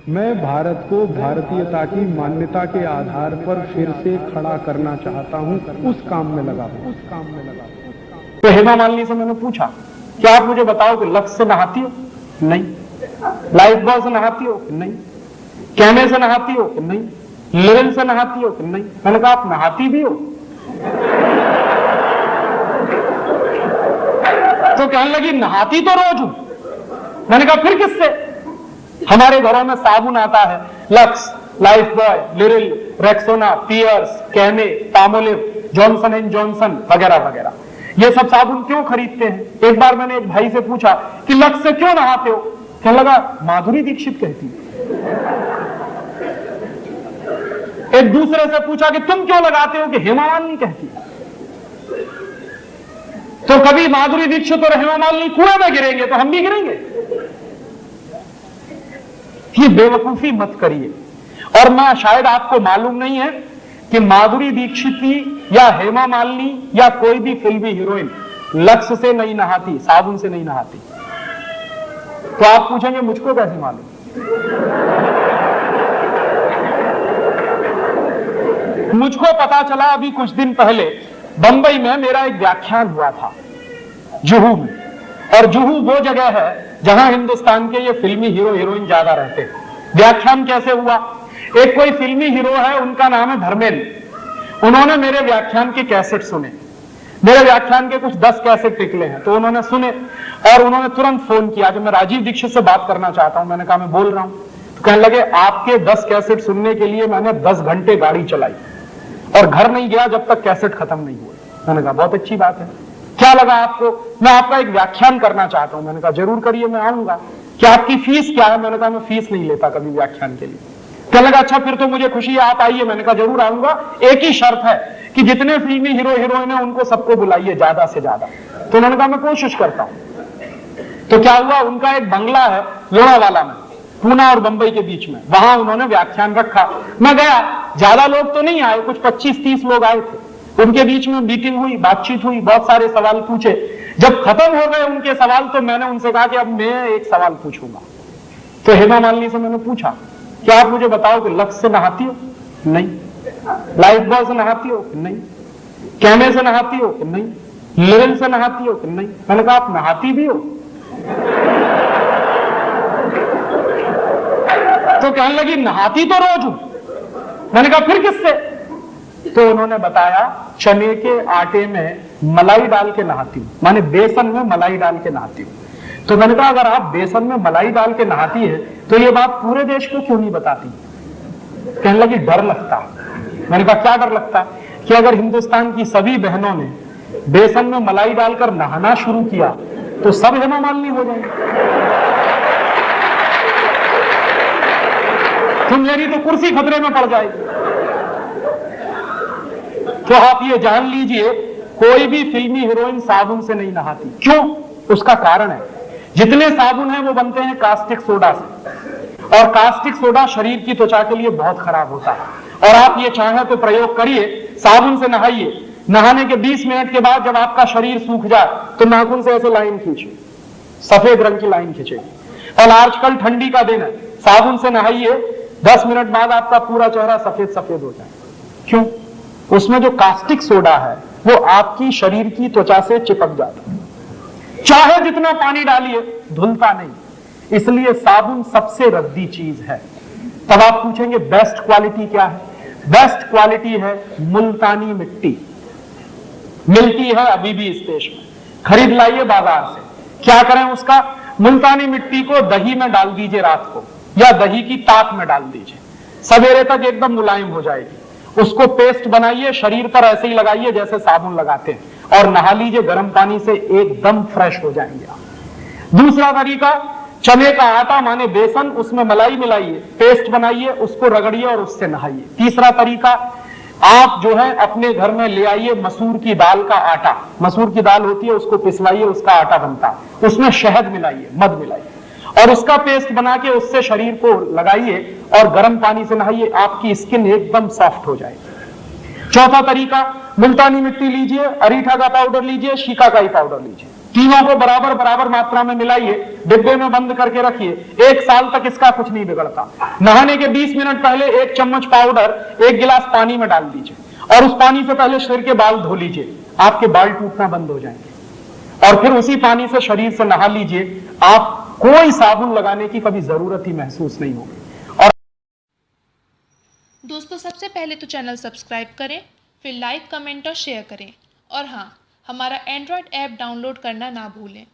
मैं भारत को भारतीयता की मान्यता के आधार पर फिर से खड़ा करना चाहता हूं, उस काम में लगा हूं। तो हेमा मालिनी से मैंने पूछा कि आप मुझे बताओ कि लक्स से नहाती हो? नहीं। लाइफ बॉय से नहाती हो? नहीं। कैमे से नहाती हो? नहीं। लिरिल से नहाती हो? नहीं। मैंने कहा आप नहाती भी हो? तो कहने लगी नहाती तो रोज हूं। मैंने कहा फिर किससे? हमारे घरों में साबुन आता है, Lux, Lifebuoy, Liril, Rexona, Pears, Camay, Palmolive, Johnson and Johnson वगैरह वगैरह। ये सब साबुन क्यों खरीदते हैं? एक बार मैंने एक भाई से पूछा कि लक्स से क्यों नहाते हो? कहने लगा माधुरी दीक्षित कहती है। एक दूसरे से पूछा कि तुम क्यों लगाते हो? कि हेमा मालिनी कहती है। तो कभी माधुरी दीक्षित और हेमा मालिनी कुएं में गिरेंगे तो हम भी गिरेंगे। ये बेवकूफी मत करिए। और मैं शायद आपको मालूम नहीं है कि माधुरी दीक्षित या हेमा मालिनी या कोई भी फिल्मी हीरोइन लक्स से नहीं नहाती, साबुन से नहीं नहाती। तो आप पूछेंगे मुझको कैसे मालूम? मुझको पता चला अभी कुछ दिन पहले बंबई में मेरा एक व्याख्यान हुआ था जुहू में। और जुहू वो जगह है जहां हिंदुस्तान के ये फिल्मी हीरो हीरोइन ज्यादा रहते हैं। व्याख्यान कैसे हुआ? एक कोई फिल्मी हीरो है, उनका नाम है धर्मेंद्र। उन्होंने मेरे व्याख्यान के कैसेट सुने। मेरे व्याख्यान के कुछ 10 कैसेट निकले हैं, तो उन्होंने सुने और उन्होंने तुरंत फोन किया कि मैं राजीव दीक्षित से बात करना चाहता हूं। मैंने कहा मैं बोल रहा हूं। तो कहने लगे आपके 10 कैसेट सुनने के लिए मैंने 10 घंटे गाड़ी चलाई और घर नहीं गया जब तक कैसेट खत्म नहीं हुए। मैंने कहा बहुत अच्छी बात है, क्या लगा आपको? मैं आपका एक व्याख्यान करना चाहता हूं। मैंने कहा जरूर करिए, मैं आऊंगा। क्या आपकी फीस क्या है? मैंने कहा मैं फीस नहीं लेता कभी व्याख्यान के लिए। कहने लगा अच्छा फिर तो मुझे खुशी है, आप आइए। मैंने कहा जरूर आऊंगा, एक ही शर्त है कि जितने फिल्मी हीरो हीरोइन है उनको सबको बुलाइए ज्यादा से ज्यादा। तो उन्होंने कहा मैं कोशिश करता हूं। तो क्या हुआ, उनका एक बंगला है लोनावाला में, पूना और बंबई के बीच में, वहां उन्होंने व्याख्यान रखा। मैं गया, ज्यादा लोग तो नहीं आए, कुछ 25-30 लोग आए थे। उनके बीच में मीटिंग हुई, बातचीत हुई, बहुत सारे सवाल पूछे। जब खत्म हो गए उनके सवाल तो मैंने उनसे कहा कि अब मैं एक सवाल पूछूंगा। तो हेमा मालिनी से मैंने पूछा कि आप मुझे बताओ कि लक्स से नहाती हो? नहीं। लाइफ बॉय से नहाती हो? नहीं। कैमे से नहाती हो? नहीं। लिरिल से नहाती हो? नहीं। मैंने कहा आप नहाती भी हो? तो कहने लगी नहाती तो रोज हूं। मैंने कहा फिर किससे? तो उन्होंने बताया चने के आटे में मलाई डाल के नहाती हूं, माने बेसन में मलाई डाल के नहाती हूं। तो मैंने कहा अगर आप बेसन में मलाई डाल के नहाती है तो ये बात पूरे देश को क्यों नहीं बताती? कहने लगी डर लगता। मैंने कहा क्या डर लगता? कि अगर हिंदुस्तान की सभी बहनों ने बेसन में मलाई डालकर नहाना शुरू किया तो सब हेमा मालिनी हो जाएंगे। तो मेरी तो कुर्सी खतरे में पड़ जाएगी। तो आप ये जान लीजिए कोई भी फिल्मी हीरोइन साबुन से नहीं नहाती। क्यों? उसका कारण है, जितने साबुन हैं वो बनते हैं कास्टिक सोडा से, और कास्टिक सोडा शरीर की त्वचा के लिए बहुत खराब होता है। और आप ये चाहें तो प्रयोग करिए, साबुन से नहाइए, नहाने के 20 मिनट के बाद जब आपका शरीर सूख जाए तो नाखून से ऐसे लाइन खींचिए, सफेद रंग की लाइन खींचेगी। और आजकल ठंडी का दिन है, साबुन से नहाइए, 10 मिनट बाद आपका पूरा चेहरा सफेद सफेद हो जाए। क्यों? उसमें जो कास्टिक सोडा है वो आपकी शरीर की त्वचा से चिपक जाता है, चाहे जितना पानी डालिए धुलता नहीं। इसलिए साबुन सबसे रद्दी चीज है। तब आप पूछेंगे बेस्ट क्वालिटी क्या है? बेस्ट क्वालिटी है मुल्तानी मिट्टी, मिलती है अभी भी इस देश में, खरीद लाइए बाजार से। क्या करें उसका? मुल्तानी मिट्टी को दही में डाल दीजिए रात को, या दही की ताक में डाल दीजिए, सवेरे तक एकदम मुलायम हो जाएगी। उसको पेस्ट बनाइए, शरीर पर ऐसे ही लगाइए जैसे साबुन लगाते हैं, और नहा लीजिए गर्म पानी से, एकदम फ्रेश हो जाएंगे आप। दूसरा तरीका, चने का आटा माने बेसन, उसमें मलाई मिलाइए, पेस्ट बनाइए, उसको रगड़िए और उससे नहाइए। तीसरा तरीका, आप जो है अपने घर में ले आइए मसूर की दाल का आटा, मसूर की दाल होती है उसको पिसवाइए, उसका आटा बनता है, उसमें शहद मिलाइए, मध मिलाइए और उसका पेस्ट बना के उससे शरीर को लगाइए और गर्म पानी से नहाइए, आपकी स्किन एकदम सॉफ्ट हो जाएगी। चौथा तरीका, मुल्तानी मिट्टी लीजिए, अरीठा का पाउडर लीजिए, शिकाकाई पाउडर लीजिए, तीनों को बराबर बराबर मात्रा में मिलाइए, डिब्बे में बंद करके रखिए, 1 साल तक इसका कुछ नहीं बिगड़ता। नहाने के 20 मिनट पहले 1 चम्मच पाउडर 1 गिलास पानी में डाल दीजिए और उस पानी से पहले शरीर के बाल धो लीजिए, आपके बाल टूटना बंद हो जाएंगे। और फिर उसी पानी से शरीर से नहा लीजिए, आप कोई साबुन लगाने की कभी जरूरत ही महसूस नहीं होगी। और दोस्तों, सबसे पहले तो चैनल सब्सक्राइब करें, फिर लाइक, कमेंट और शेयर करें। और हाँ, हमारा एंड्रॉयड ऐप डाउनलोड करना ना भूलें।